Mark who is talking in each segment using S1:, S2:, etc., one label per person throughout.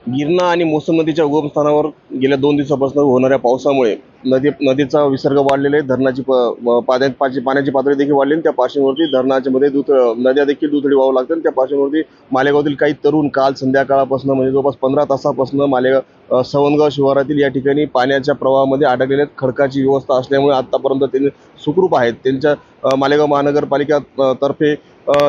S1: गिरणा आणि मोसम नदीच्या उगमस्थानावर गेल्या 2 दिवसापासून होणाऱ्या पावसामुळे नदीचा विसर्ग वाढलेला आहे. धरणाची पाण्याची पातळी देखील वाढली आणि त्या पार्श्वभूमीवरती धरणाच्या मध्ये नद्या देखील दुथडी वाहू लागतात. त्या पार्श्वभूमीवरती मालेगावातील काही तरुण काल संध्याकाळपासून म्हणजे जवळपास 15 तासापासून सवनगाव शिवारातील या ठिकाणी पाण्याच्या प्रवाहामध्ये अडकलेल्या आहेत. खडकाची व्यवस्था असल्यामुळे आतापर्यंत त्यांनी सुखरूप आहेत. त्यांच्या मालेगाव महानगरपालिका तर्फे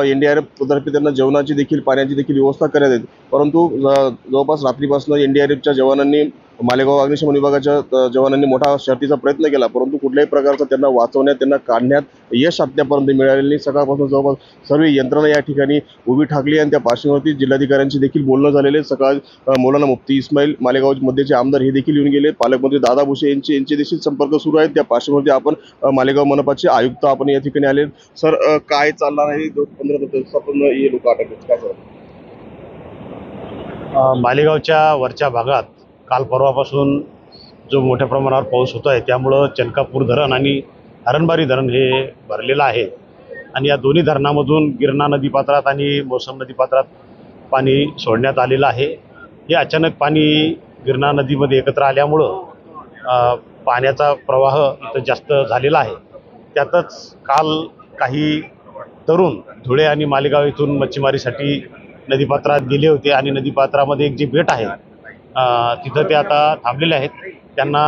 S1: NDRF तर्फे त्यांना जेवणाची देखील पाण्याची देखील व्यवस्था करण्यात येते. परंतु जवळपास रात्रीपासून NDRFच्या जवानांनी मालेगाव अग्निशमन विभागाच्या जवानांनी मोठा शर्थीचा प्रयत्न केला, परंतु कुठल्याही प्रकारचा त्यांना वाचवण्यात त्यांना काढण्यात यश अद्यापर्यंत मिळालेलं नाही. सकाळपासून जवळपास सर्व यंत्रणा या ठिकाणी उभी ठाकली आणि त्या पार्श्वभूमीवरती जिल्हाधिकाऱ्यांशी देखील बोलणं झालेले. सकाळ मौलाना मुफ्ती इस्माईल मालेगाव मध्येचे आमदार हे देखील येऊन गेले. पालकमंत्री दादा भुसे यांचे देखील संपर्क सुरू आहेत. त्या पार्श्वभूमीवरती आपण मालेगाव मनपाचे आयुक्त आपण या ठिकाणी आले. सर, काय चालणार आहे? 15 दिवसापासून हे लोक अटकले, काय सर?
S2: मालेगावच्या वरच्या भागात काल परवापासून जो मोठ्या प्रमाणावर पाऊस होतो आहे त्यामुळं चनकापूर धरण आणि हरणबारी धरण हे भरलेलं आहे आणि या दोन्ही धरणामधून गिरणा नदीपात्रात आणि मोसम नदीपात्रात पाणी सोडण्यात आलेलं आहे. हे अचानक पाणी गिरणा नदीमध्ये एकत्र आल्यामुळं पाण्याचा प्रवाह इथं जास्त झालेला आहे. त्यातच काल काही तरुण धुळे आणि मालेगाव इथून मच्छीमारीसाठी नदीपात्रात गेले होते आणि नदीपात्रामध्ये एक जी बेट आहे तिथं ते आता थांबलेले आहेत. त्यांना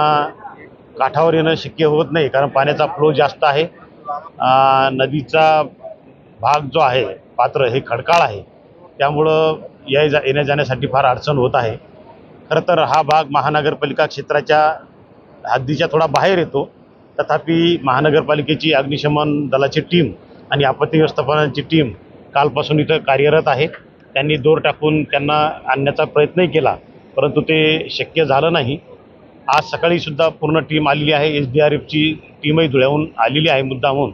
S2: काठावर येणं शक्य होत नाही कारण पाण्याचा फ्लो जास्त आहे. नदीचा भाग जो आहे पात्र हे खडकाळ आहे, त्यामुळं येण्या जाण्यासाठी फार अडचण होत आहे. खरं तर हा भाग महानगरपालिका क्षेत्राच्या हद्दीच्या थोडा बाहेर येतो. तथापि महानगरपालिकेची अग्निशमन दलाची टीम आणि आपत्ती व्यवस्थापनाची टीम कालपासून इथं कार्यरत आहे. त्यांनी दोर टाकून त्यांना आणण्याचा प्रयत्नही केला, परंतु ते शक्य झालं नाही. आज सकाळी सुद्धा पूर्ण टीम आलेली आहे. SDRFची टीमही धुळ्याहून आलेली आहे मुद्दामून,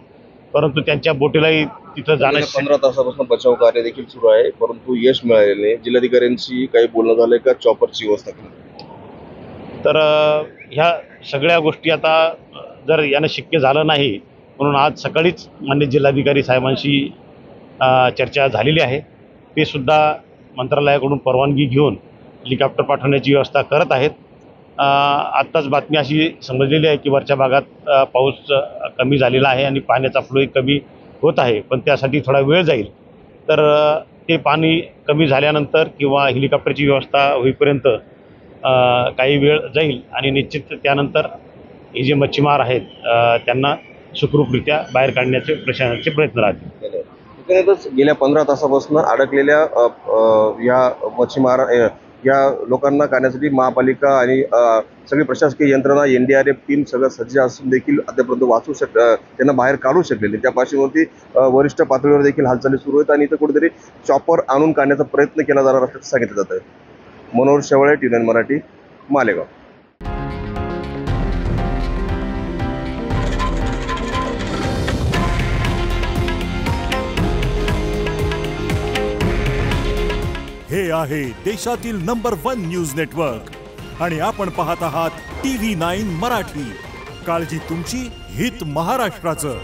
S2: परंतु त्यांच्या बोटीलाही तिथं जाणं
S1: 15 तासापासून बचाव कार्य देखील सुरू आहे, परंतु यश मिळालेले नाही. जिल्हाधिकाऱ्यांशी काही बोलणं झालंय का? चॉपरची व्यवस्था केली
S2: तर ह्या सगळ्या गोष्टी आता जर यानं शक्य झालं नाही म्हणून आज सकाळीच माननीय जिल्हाधिकारी साहेबांशी चर्चा झालेली आहे. ते सुद्धा मंत्रालयाकडून परवानगी घेऊन हेलिकॉप्टर पाठवण्याची व्यवस्था करत आहेत. आत्ताच बातमी अशी समजलेली आहे की वरच्या भागात पाऊस कमी झालेला आहे आणि पाण्याचा फ्लोही कमी होत आहे, पण त्यासाठी थोडा वेळ जाईल. तर ते पाणी कमी झाल्यानंतर किंवा हेलिकॉप्टरची व्यवस्था होईपर्यंत काही वेळ जाईल आणि निश्चित त्यानंतर हे जे मच्छीमार आहेत त्यांना सुखरूपरित्या बाहेर काढण्याचे प्रशासनाचे प्रयत्न राहतील.
S1: गेल्या 15 तासापासून अडकलेल्या या मच्छीमार या लोकांना काढण्यासाठी महापालिका आणि सगळी प्रशासकीय यंत्रणा NDRF टीम सगळं सज्ज असून देखील अद्यापर्यंत त्यांना बाहेर काढू शकलेले. त्या पार्श्वभूमीवरती वरिष्ठ पातळीवर देखील हालचाली सुरू आहेत आणि इथं कुठेतरी चॉपर आणून काढण्याचा प्रयत्न केला जाणार असल्याचं सांगितलं जात आहे. मनोहर शेवाळे, TVN मराठी, मालेगाव.
S3: हे आहे देशातील नंबर 1 न्यूज नेटवर्क आणि आपण पाहत आहात TV9 मराठी. काळजी तुमची, हित महाराष्ट्राचं.